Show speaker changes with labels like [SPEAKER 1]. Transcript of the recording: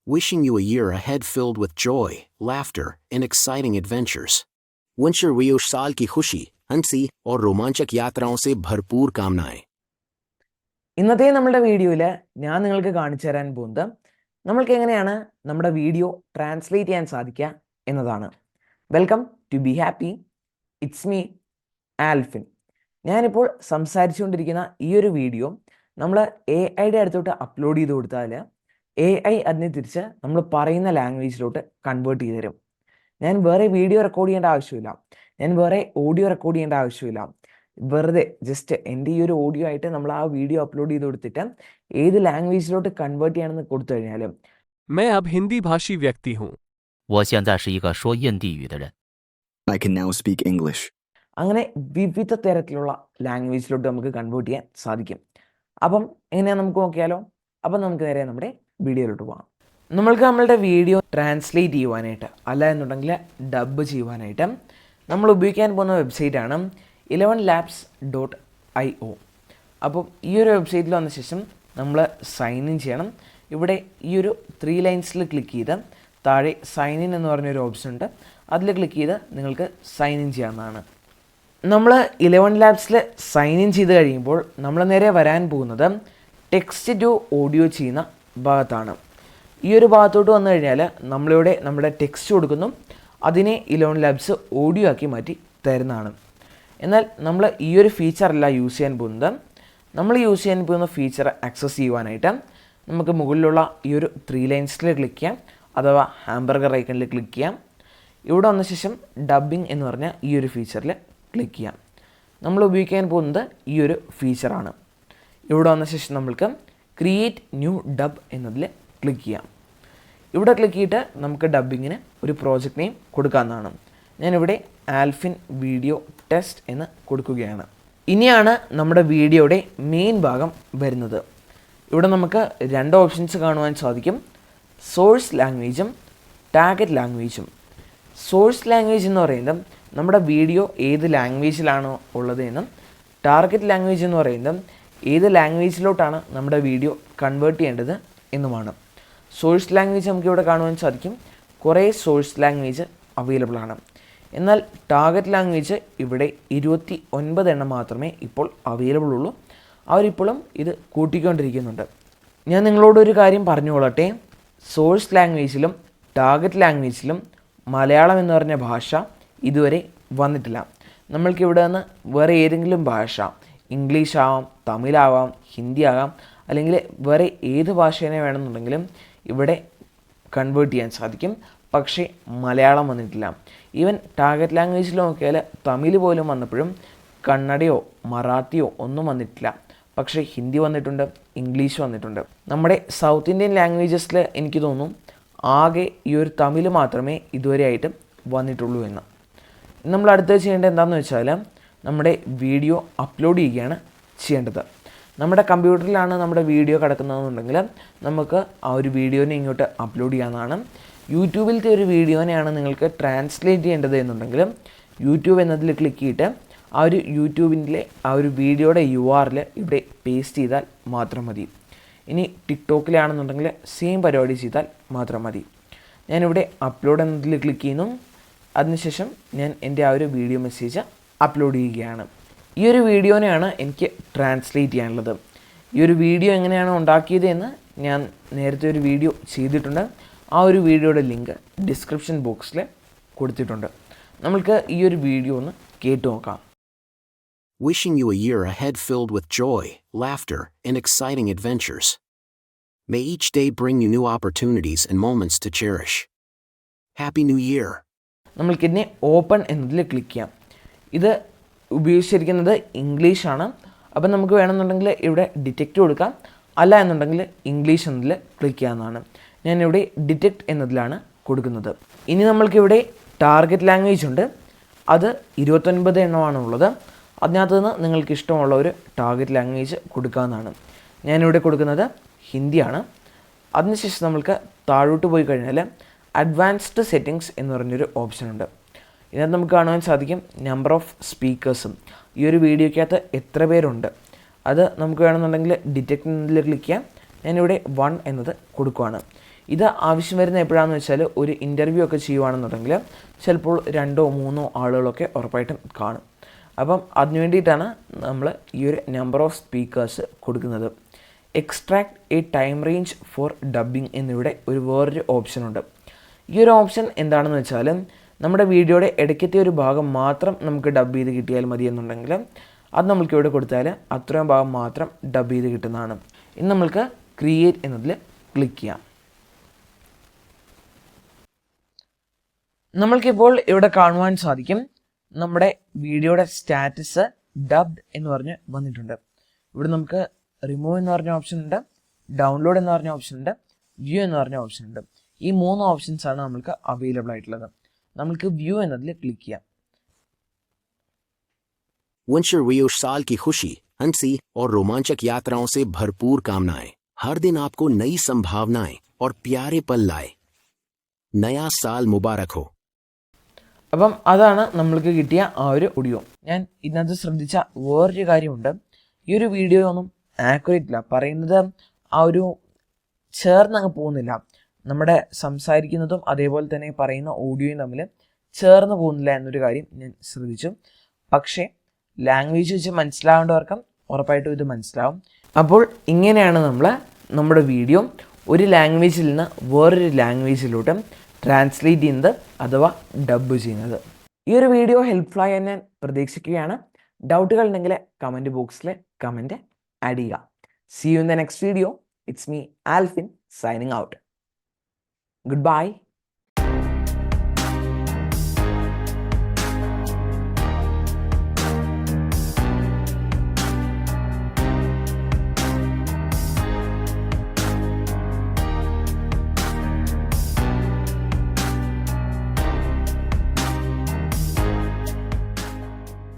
[SPEAKER 1] Wishing you a year ahead filled with joy, laughter, and exciting adventures. वंश रियो साल की खुशी, हंसी और रोमांचक यात्राओं से भरपूर कामनाएं.
[SPEAKER 2] ഇന്നത്തെ നമ്മുടെ വീഡിയോയിൽ ഞാൻ നിങ്ങൾക്ക് കാണിച്ചു തരാൻ പോകുന്നത് നമ്മൾക്ക് എങ്ങനെയാണ് നമ്മുടെ വീഡിയോ ട്രാൻസ്ലേറ്റ് ചെയ്യാൻ സാധിക്കുക എന്നതാണ്. Welcome to be happy, it's me Alfin. ഞാനിപ്പോൾ സംസാരിച്ചുകൊണ്ടിരിക്കുന്ന ഈ ഒരു വീഡിയോ നമ്മൾ AI അടുത്തോട്ട് അപ്ലോഡ് ചെയ്ത് കൊടുത്താൽ AI അതിനെ തിരിച്ച് നമ്മൾ പറയുന്ന ലാംഗ്വേജിലോട്ട് കൺവേർട്ട് ചെയ്ത് തരും. ഞാൻ വേറെ വീഡിയോ റെക്കോർഡ് ചെയ്യേണ്ട ആവശ്യമില്ല, ഞാൻ വേറെ ഓഡിയോ റെക്കോർഡ് ചെയ്യേണ്ട ആവശ്യമില്ല. വെറുതെ ജസ്റ്റ് എൻ്റെ ഈ ഒരു ഓഡിയോ ആയിട്ട് നമ്മൾ ആ വീഡിയോ അപ്ലോഡ് ചെയ്ത് കൊടുത്തിട്ട് ഏത് ലാംഗ്വേജിലോട്ട് കൺവേർട്ട് ചെയ്യണമെന്ന് കൊടുത്തു കഴിഞ്ഞാലും
[SPEAKER 3] मैं अब हिंदी भाषी व्यक्ति हूँ.
[SPEAKER 4] 我现在是一个说印地语的人。
[SPEAKER 5] I can now speak English.
[SPEAKER 2] അങ്ങനെ വിവിധ തരത്തിലുള്ള ലാംഗ്വേജിലോട്ട് നമുക്ക് കൺവേർട്ട് ചെയ്യാൻ സാധിക്കും. അപ്പം എങ്ങനെയാണ് നമുക്ക് നോക്കിയാലോ? അപ്പം നമുക്ക് നേരെ നമ്മുടെ വീഡിയോയിലോട്ട് പോകാം. നമ്മൾക്ക് നമ്മളുടെ വീഡിയോ ട്രാൻസ്ലേറ്റ് ചെയ്യുവാനായിട്ട് അല്ല എന്നുണ്ടെങ്കിൽ ഡബ് ചെയ്യുവാനായിട്ട് നമ്മൾ ഉപയോഗിക്കാൻ പോകുന്ന വെബ്സൈറ്റാണ് 11labs.io. അപ്പം ഈ ഒരു വെബ്സൈറ്റിൽ വന്ന ശേഷം നമ്മൾ സൈൻ ഇൻ ചെയ്യണം. ഇവിടെ ഈ ഒരു 3 ലൈൻസിൽ ക്ലിക്ക് ചെയ്ത് താഴെ സൈൻ ഇൻ എന്ന് പറഞ്ഞൊരു ഓപ്ഷൻ ഉണ്ട്, അതിൽ ക്ലിക്ക് ചെയ്ത് നിങ്ങൾക്ക് സൈൻ ഇൻ ചെയ്യാവുന്നതാണ്. നമ്മൾ 11 ലാബ്സിൽ സൈൻ ഇൻ ചെയ്ത് കഴിയുമ്പോൾ നമ്മൾ നേരെ വരാൻ പോകുന്നത് ടെക്സ്റ്റ് ടു ഓഡിയോ ചെയ്യുന്ന ഭാഗത്താണ്. ഈ ഒരു ഭാഗത്തോട്ട് വന്നു കഴിഞ്ഞാൽ നമ്മളിവിടെ നമ്മുടെ ടെക്സ്റ്റ് കൊടുക്കുന്നു, അതിനെ 11 ലാബ്സ് ഓഡിയോ ആക്കി മാറ്റി തരുന്നതാണ്. എന്നാൽ നമ്മൾ ഈ ഒരു ഫീച്ചറല്ല യൂസ് ചെയ്യാൻ പോകുന്നത്. നമ്മൾ യൂസ് ചെയ്യാൻ പോകുന്ന ഫീച്ചർ ആക്സസ് ചെയ്യുവാനായിട്ട് നമുക്ക് മുകളിലുള്ള ഈ ഒരു 3 ലൈൻസിൽ ക്ലിക്ക് ചെയ്യാം, അഥവാ ഹാംബർഗർ ഐക്കണിൽ ക്ലിക്ക് ചെയ്യാം. ഇവിടെ വന്ന ശേഷം ഡബ്ബിംഗ് എന്ന് പറഞ്ഞ ഈ ഒരു ഫീച്ചറിൽ ക്ലിക്ക് ചെയ്യാം. നമ്മൾ ഉപയോഗിക്കാൻ പോകുന്നത് ഈ ഒരു ഫീച്ചറാണ്. ഇവിടെ വന്ന ശേഷം നമ്മൾക്ക് ക്രിയേറ്റ് ന്യൂ ഡബ് എന്നതിൽ ക്ലിക്ക് ചെയ്യാം. ഇവിടെ ക്ലിക്ക് ചെയ്തിട്ട് നമുക്ക് ഡബ്ബിങ്ങിന് ഒരു പ്രോജക്റ്റ് നെയിം കൊടുക്കാവുന്നതാണ്. ഞാനിവിടെ ആൽഫിൻ വീഡിയോ ടെസ്റ്റ് എന്ന് കൊടുക്കുകയാണ്. ഇനിയാണ് നമ്മുടെ വീഡിയോയുടെ മെയിൻ ഭാഗം വരുന്നത്. ഇവിടെ നമുക്ക് 2 ഓപ്ഷൻസ് കാണുവാൻ സാധിക്കും, സോഴ്സ് ലാംഗ്വേജും ടാർഗറ്റ് ലാംഗ്വേജും. സോഴ്സ് ലാംഗ്വേജ് എന്ന് പറയുന്നത് നമ്മുടെ വീഡിയോ ഏത് ലാംഗ്വേജിലാണോ ഉള്ളത് എന്നും, ടാർഗറ്റ് ലാംഗ്വേജ് എന്ന് പറയുന്നത് ഏത് ലാംഗ്വേജിലോട്ടാണ് നമ്മുടെ വീഡിയോ കൺവേർട്ട് ചെയ്യേണ്ടത് എന്നുമാണ്. സോഴ്സ് ലാംഗ്വേജ് നമുക്കിവിടെ കാണുവാൻ സാധിക്കും, കുറേ സോഴ്സ് ലാംഗ്വേജ് അവൈലബിൾ ആണ്. എന്നാൽ ടാർഗറ്റ് ലാംഗ്വേജ് ഇവിടെ 29 എണ്ണം മാത്രമേ ഇപ്പോൾ അവൈലബിൾ ഉള്ളൂ. അവരിപ്പോഴും ഇത് കൂട്ടിക്കൊണ്ടിരിക്കുന്നുണ്ട്. ഞാൻ നിങ്ങളോടൊരു കാര്യം പറഞ്ഞുകൊള്ളട്ടെ, സോഴ്സ് ലാംഗ്വേജിലും ടാർഗറ്റ് ലാംഗ്വേജിലും മലയാളം എന്ന് പറഞ്ഞ ഭാഷ ഇതുവരെ വന്നിട്ടില്ല. നമ്മൾക്കിവിടെ നിന്ന് വേറെ ഏതെങ്കിലും ഭാഷ, ഇംഗ്ലീഷ് ആവാം, തമിഴാവാം, ഹിന്ദി ആകാം, അല്ലെങ്കിൽ വേറെ ഏത് ഭാഷേനെ വേണമെന്നുണ്ടെങ്കിലും ഇവിടെ കൺവേർട്ട് ചെയ്യാൻ സാധിക്കും. പക്ഷേ മലയാളം വന്നിട്ടില്ല. ഈവൻ ടാർഗറ്റ് ലാംഗ്വേജിൽ നോക്കിയാൽ തമിഴ് പോലും വന്നപ്പോഴും കന്നഡയോ മറാത്തിയോ ഒന്നും വന്നിട്ടില്ല. പക്ഷേ ഹിന്ദി വന്നിട്ടുണ്ട്, ഇംഗ്ലീഷ് വന്നിട്ടുണ്ട്. നമ്മുടെ സൗത്ത് ഇന്ത്യൻ ലാംഗ്വേജസിൽ എനിക്ക് തോന്നും ആകെ ഈ ഒരു തമിഴ് മാത്രമേ ഇതുവരെയായിട്ട് വന്നിട്ടുള്ളൂ എന്ന്. നമ്മൾ അടുത്ത് ചെയ്യേണ്ടത് എന്താണെന്ന് വെച്ചാൽ നമ്മുടെ വീഡിയോ അപ്ലോഡ് ചെയ്യുകയാണ് ചെയ്യേണ്ടത്. നമ്മുടെ കമ്പ്യൂട്ടറിലാണ് നമ്മുടെ വീഡിയോ കിടക്കുന്നതെന്നുണ്ടെങ്കിൽ നമുക്ക് ആ ഒരു വീഡിയോനെ ഇങ്ങോട്ട് അപ്ലോഡ് ചെയ്യാവുന്നതാണ്. യൂട്യൂബിലത്തെ ഒരു വീഡിയോനെയാണ് നിങ്ങൾക്ക് ട്രാൻസ്ലേറ്റ് ചെയ്യേണ്ടത് എന്നുണ്ടെങ്കിൽ യൂട്യൂബ് എന്നതിൽ ക്ലിക്ക് ചെയ്തിട്ട് ആ ഒരു യൂട്യൂബിൻ്റെ ആ ഒരു വീഡിയോയുടെ URL ഇവിടെ പേസ്റ്റ് ചെയ്താൽ മാത്രം മതി. ഇനി ടിക്ടോക്കിലാണെന്നുണ്ടെങ്കിൽ സെയിം പരിപാടി ചെയ്താൽ മാത്രം മതി. ഞാനിവിടെ അപ്ലോഡ് എന്നതിൽ ക്ലിക്ക് ചെയ്യുന്നു. അതിനുശേഷം ഞാൻ എൻ്റെ ആ ഒരു വീഡിയോ മെസ്സേജ് അപ്ലോഡ് ചെയ്യുകയാണ്. ഈ ഒരു വീഡിയോനെയാണ് എനിക്ക് ട്രാൻസ്ലേറ്റ് ചെയ്യാനുള്ളത്. ഈ ഒരു വീഡിയോ എങ്ങനെയാണ് ഉണ്ടാക്കിയത് എന്ന് ഞാൻ നേരത്തെ ഒരു വീഡിയോ ചെയ്തിട്ടുണ്ട്. ആ ഒരു വീഡിയോയുടെ ലിങ്ക് ഡിസ്ക്രിപ്ഷൻ ബോക്സിൽ കൊടുത്തിട്ടുണ്ട്. നമ്മൾക്ക് ഈ ഒരു വീഡിയോ ഒന്ന് കേട്ടു നോക്കാം.
[SPEAKER 1] Wishing you a year ahead filled with joy, laughter, and exciting adventures. May each day bring you new opportunities and moments to cherish. Happy New Year.
[SPEAKER 2] നമ്മൾക്കിതിനെ ഓപ്പൺ എന്നതിൽ ക്ലിക്ക് ചെയ്യാം. ഇത് ഉപയോഗിച്ചിരിക്കുന്നത് ഇംഗ്ലീഷാണ്. അപ്പം നമുക്ക് വേണമെന്നുണ്ടെങ്കിൽ ഇവിടെ ഡിറ്റക്റ്റ് കൊടുക്കാം, അല്ല എന്നുണ്ടെങ്കിൽ ഇംഗ്ലീഷ് എന്നതിൽ ക്ലിക്ക് ചെയ്യാവുന്നതാണ്. ഞാനിവിടെ ഡിറ്റക്റ്റ് എന്നതിലാണ് കൊടുക്കുന്നത്. ഇനി നമ്മൾക്കിവിടെ ടാർഗറ്റ് ലാംഗ്വേജ് ഉണ്ട്, അത് 29 എണ്ണമാണ് ഉള്ളത്. അതിനകത്ത് നിന്ന് നിങ്ങൾക്ക് ഇഷ്ടമുള്ള ഒരു ടാർഗറ്റ് ലാംഗ്വേജ് കൊടുക്കാവുന്നതാണ്. ഞാനിവിടെ കൊടുക്കുന്നത് ഹിന്ദിയാണ്. അതിനുശേഷം നമ്മൾക്ക് താഴോട്ട് പോയി കഴിഞ്ഞാൽ അഡ്വാൻസ്ഡ് സെറ്റിങ്സ് എന്ന് പറഞ്ഞൊരു ഓപ്ഷൻ ഉണ്ട്. ഇതിനകത്ത് നമുക്ക് കാണുവാൻ സാധിക്കും നമ്പർ ഓഫ് സ്പീക്കേഴ്സും, ഈ ഒരു വീഡിയോയ്ക്കകത്ത് എത്ര പേരുണ്ട് അത് നമുക്ക് വേണമെന്നുണ്ടെങ്കിൽ ഡിറ്റക്റ്റ് എന്നതിൽ ക്ലിക്ക് ചെയ്യാം. ഞാനിവിടെ 1 എന്നത് കൊടുക്കുകയാണ്. ഇത് ആവശ്യം വരുന്ന എപ്പോഴാണെന്ന് വെച്ചാൽ ഒരു ഇൻ്റർവ്യൂ ഒക്കെ ചെയ്യുവാണെന്നുണ്ടെങ്കിൽ ചിലപ്പോൾ 2 or 3 ആളുകളൊക്കെ ഉറപ്പായിട്ടും കാണും. അപ്പം അതിനു വേണ്ടിയിട്ടാണ് നമ്മൾ ഈ ഒരു നമ്പർ ഓഫ് സ്പീക്കേഴ്സ് കൊടുക്കുന്നത്. Extract a time range for dubbing എന്നിവിടെ വേറൊരു ഓപ്ഷനുണ്ട്. ഈ ഒരു ഓപ്ഷൻ എന്താണെന്ന് വെച്ചാൽ നമ്മുടെ വീഡിയോയുടെ ഇടയ്ക്കത്തെ ഒരു ഭാഗം മാത്രം നമുക്ക് ഡബ് ചെയ്ത് കിട്ടിയാൽ മതി എന്നുണ്ടെങ്കിൽ അത് നമ്മൾക്ക് ഇവിടെ കൊടുത്താൽ അത്രയും ഭാഗം മാത്രം ഡബ് ചെയ്ത് കിട്ടുന്നതാണ്. ഇനി നമ്മൾക്ക് ക്രിയേറ്റ് എന്നതിൽ ക്ലിക്ക് ചെയ്യാം. നമ്മൾക്കിപ്പോൾ ഇവിടെ കാണുവാൻ സാധിക്കും നമ്മുടെ വീഡിയോയുടെ സ്റ്റാറ്റസ് ഡബ്ഡ് എന്ന് പറഞ്ഞ് വന്നിട്ടുണ്ട്. ഇവിടെ നമുക്ക് റിമൂവ് എന്ന് പറഞ്ഞ ഓപ്ഷൻ ഉണ്ട്, ഡൗൺലോഡ് എന്ന് പറഞ്ഞ ഓപ്ഷൻ ഉണ്ട്, വ്യൂ എന്ന് പറഞ്ഞ ഓപ്ഷൻ ഉണ്ട്. ഈ 3 ഓപ്ഷൻസാണ് നമുക്ക് അവൈലബിൾ ആയിട്ടുള്ളത്. നമുക്ക് വ്യൂ എന്നതിൽ ക്ലിക്ക് ചെയ്യാം.
[SPEAKER 1] वंशरवेश साल की खुशी, हंसी और रोमांचक यात्राओं से भरपूर कामनाएं. हर दिन आपको नई संभावनाएं और प्यारे पल लाए. नया साल मुबारक हो.
[SPEAKER 2] അപ്പം അതാണ് നമ്മൾക്ക് കിട്ടിയ ആ ഒരു ഓഡിയോ. ഞാൻ ഇതിനകത്ത് ശ്രദ്ധിച്ച വേറൊരു കാര്യമുണ്ട്. ഈ ഒരു വീഡിയോ ഒന്നും ആക്യുറേറ്റ് ഇല്ല, പറയുന്നത് ആ ഒരു ചേർന്നങ്ങ് പോകുന്നില്ല. നമ്മുടെ സംസാരിക്കുന്നതും അതേപോലെ തന്നെ പറയുന്ന ഓഡിയോയും തമ്മിൽ ചേർന്ന് പോകുന്നില്ല എന്നൊരു കാര്യം ഞാൻ ശ്രദ്ധിച്ചു. പക്ഷേ ലാംഗ്വേജ് വെച്ച് മനസ്സിലാവേണ്ടവർക്കും ഉറപ്പായിട്ടും ഇത് മനസ്സിലാവും. അപ്പോൾ ഇങ്ങനെയാണ് നമ്മൾ നമ്മുടെ വീഡിയോ ഒരു ലാംഗ്വേജിൽ നിന്ന് വേറൊരു ലാംഗ്വേജിലോട്ട് ട്രാൻസ്ലേറ്റ് ചെയ്യുന്നത് അഥവാ ഡബ് ചെയ്യുന്നത്. ഈ ഒരു വീഡിയോ ഹെൽപ്ഫുള്ളായി ഞാൻ പ്രതീക്ഷിക്കുകയാണ്. ഡൗട്ടുകൾ ഉണ്ടെങ്കിൽ കമൻറ്റ് ബോക്സിൽ കമൻറ്റ് ആഡ് ചെയ്യുക. See you in the next video. It's me, Alvin, signing out. Goodbye.